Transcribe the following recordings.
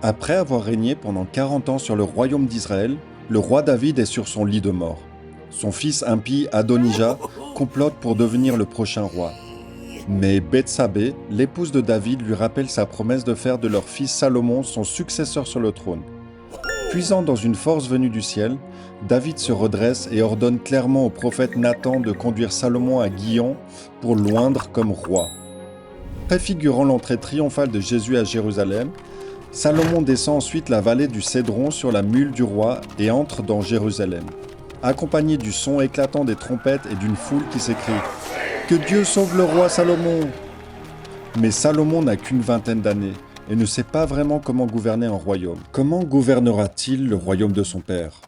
Après avoir régné pendant 40 ans sur le royaume d'Israël, le roi David est sur son lit de mort. Son fils impie Adonijah complote pour devenir le prochain roi. Mais Bethsabée, l'épouse de David, lui rappelle sa promesse de faire de leur fils Salomon son successeur sur le trône. Puisant dans une force venue du ciel, David se redresse et ordonne clairement au prophète Nathan de conduire Salomon à Gihon pour l'oindre comme roi. Préfigurant l'entrée triomphale de Jésus à Jérusalem, Salomon descend ensuite la vallée du Cédron sur la mule du roi et entre dans Jérusalem, accompagné du son éclatant des trompettes et d'une foule qui s'écrie « Que Dieu sauve le roi Salomon !» Mais Salomon n'a qu'une vingtaine d'années et ne sait pas vraiment comment gouverner un royaume. Comment gouvernera-t-il le royaume de son père ?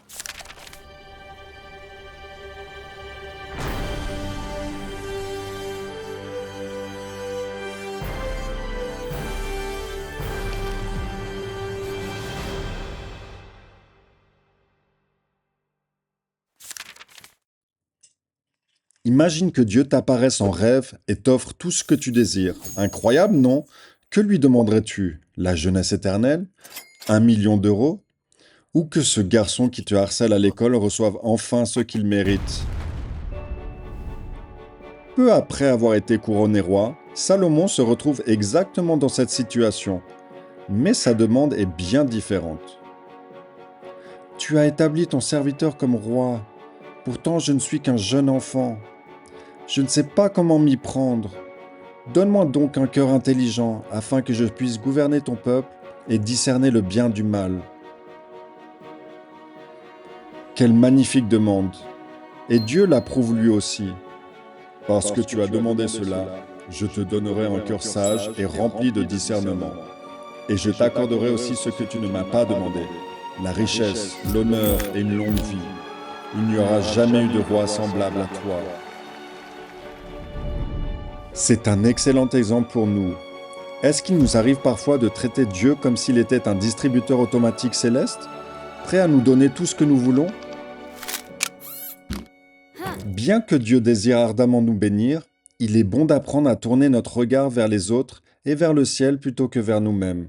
Imagine que Dieu t'apparaisse en rêve et t'offre tout ce que tu désires. Incroyable, non ? Que lui demanderais-tu ? La jeunesse éternelle ? 1 million d'euros ? Ou que ce garçon qui te harcèle à l'école reçoive enfin ce qu'il mérite ? Peu après avoir été couronné roi, Salomon se retrouve exactement dans cette situation. Mais sa demande est bien différente. Tu as établi ton serviteur comme roi. Pourtant, je ne suis qu'un jeune enfant. Je ne sais pas comment m'y prendre. Donne-moi donc un cœur intelligent afin que je puisse gouverner ton peuple et discerner le bien du mal. Quelle magnifique demande! Et Dieu l'approuve lui aussi. Parce que tu as demandé cela, je te donnerai un cœur sage et rempli de discernement. Et je t'accorderai aussi ce que tu ne m'as pas demandé, la richesse, l'honneur et une longue vie. Il n'y aura jamais eu de roi semblable à toi. C'est un excellent exemple pour nous. Est-ce qu'il nous arrive parfois de traiter Dieu comme s'il était un distributeur automatique céleste, prêt à nous donner tout ce que nous voulons ? Bien que Dieu désire ardemment nous bénir, il est bon d'apprendre à tourner notre regard vers les autres et vers le ciel plutôt que vers nous-mêmes,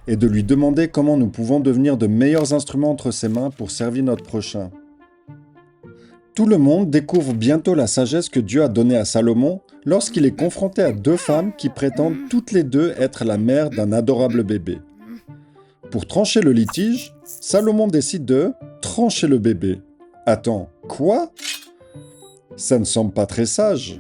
et de lui demander comment nous pouvons devenir de meilleurs instruments entre ses mains pour servir notre prochain. Tout le monde découvre bientôt la sagesse que Dieu a donnée à Salomon lorsqu'il est confronté à deux femmes qui prétendent toutes les deux être la mère d'un adorable bébé. Pour trancher le litige, Salomon décide de trancher le bébé. Attends, quoi ? Ça ne semble pas très sage.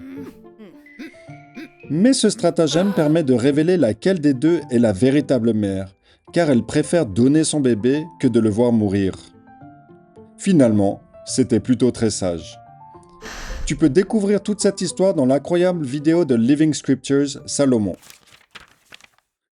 Mais ce stratagème permet de révéler laquelle des deux est la véritable mère, car elle préfère donner son bébé que de le voir mourir. Finalement, c'était plutôt très sage. Tu peux découvrir toute cette histoire dans l'incroyable vidéo de Living Scriptures, Salomon.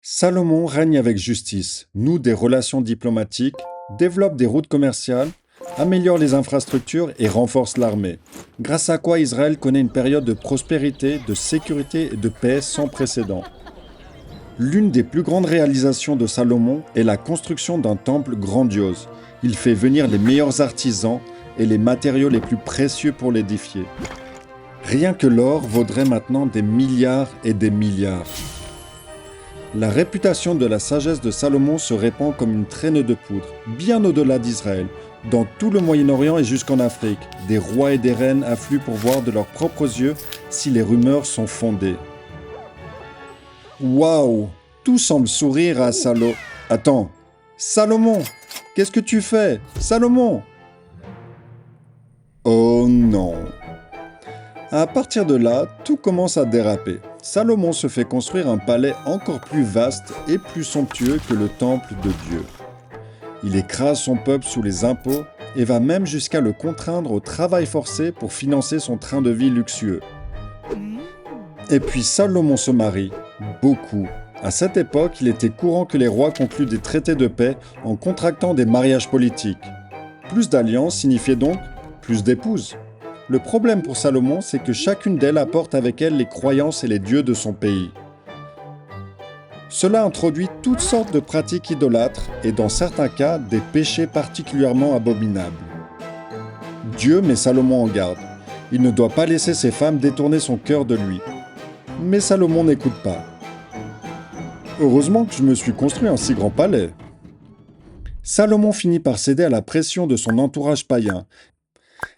Salomon règne avec justice, noue des relations diplomatiques, développe des routes commerciales, améliore les infrastructures et renforce l'armée, grâce à quoi Israël connaît une période de prospérité, de sécurité et de paix sans précédent. L'une des plus grandes réalisations de Salomon est la construction d'un temple grandiose. Il fait venir les meilleurs artisans et les matériaux les plus précieux pour l'édifier. Rien que l'or vaudrait maintenant des milliards et des milliards. La réputation de la sagesse de Salomon se répand comme une traîne de poudre, bien au-delà d'Israël. Dans tout le Moyen-Orient et jusqu'en Afrique, des rois et des reines affluent pour voir de leurs propres yeux si les rumeurs sont fondées. Waouh! Tout semble sourire à Attends, Salomon! Qu'est-ce que tu fais? Salomon! Oh non! À partir de là, tout commence à déraper. Salomon se fait construire un palais encore plus vaste et plus somptueux que le temple de Dieu. Il écrase son peuple sous les impôts et va même jusqu'à le contraindre au travail forcé pour financer son train de vie luxueux. Et puis Salomon se marie, beaucoup. À cette époque, il était courant que les rois concluent des traités de paix en contractant des mariages politiques. Plus d'alliances signifiait donc plus d'épouses. Le problème pour Salomon, c'est que chacune d'elles apporte avec elle les croyances et les dieux de son pays. Cela introduit toutes sortes de pratiques idolâtres et dans certains cas, des péchés particulièrement abominables. Dieu met Salomon en garde. Il ne doit pas laisser ses femmes détourner son cœur de lui. Mais Salomon n'écoute pas. Heureusement que je me suis construit un si grand palais. Salomon finit par céder à la pression de son entourage païen.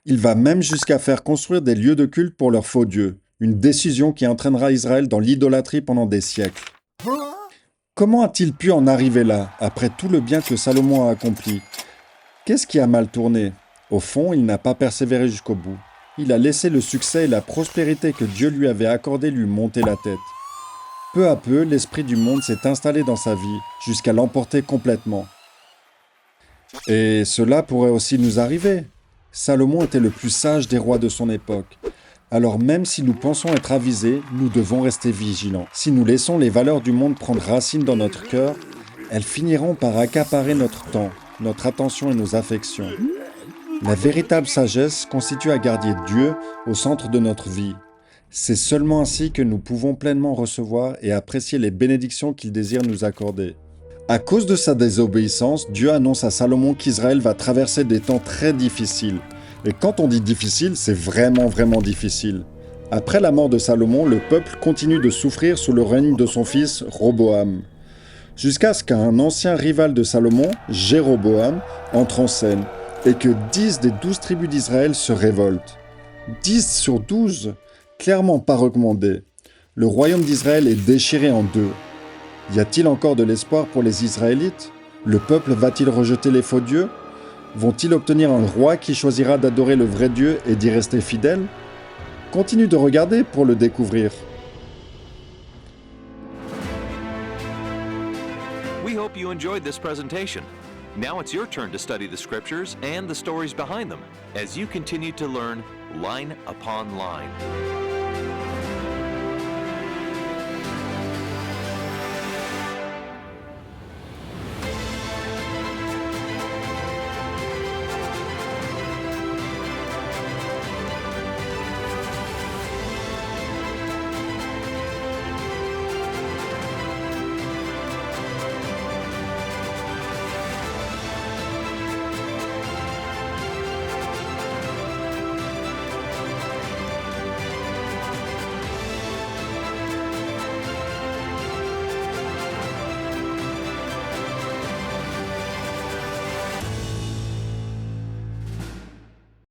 Il va même jusqu'à faire construire des lieux de culte pour leurs faux dieux, une décision qui entraînera Israël dans l'idolâtrie pendant des siècles. Comment a-t-il pu en arriver là, après tout le bien que Salomon a accompli? Qu'est-ce qui a mal tourné? Au fond, il n'a pas persévéré jusqu'au bout. Il a laissé le succès et la prospérité que Dieu lui avait accordé lui monter la tête. Peu à peu, l'esprit du monde s'est installé dans sa vie, jusqu'à l'emporter complètement. Et cela pourrait aussi nous arriver. Salomon était le plus sage des rois de son époque. Alors même si nous pensons être avisés, nous devons rester vigilants. Si nous laissons les valeurs du monde prendre racine dans notre cœur, elles finiront par accaparer notre temps, notre attention et nos affections. La véritable sagesse consiste à garder Dieu au centre de notre vie. C'est seulement ainsi que nous pouvons pleinement recevoir et apprécier les bénédictions qu'il désire nous accorder. À cause de sa désobéissance, Dieu annonce à Salomon qu'Israël va traverser des temps très difficiles. Et quand on dit difficile, c'est vraiment difficile. Après la mort de Salomon, le peuple continue de souffrir sous le règne de son fils Roboam. Jusqu'à ce qu'un ancien rival de Salomon, Jéroboam, entre en scène et que 10 des 12 tribus d'Israël se révoltent. 10 sur 12, clairement pas recommandé. Le royaume d'Israël est déchiré en deux. Y a-t-il encore de l'espoir pour les Israélites? Le peuple va-t-il rejeter les faux dieux? Vont-ils obtenir un roi qui choisira d'adorer le vrai Dieu et d'y rester fidèle? Continue de regarder pour le découvrir. We hope you enjoyed this presentation. Now it's your turn to study the scriptures and the stories behind them as you continue to learn line upon line.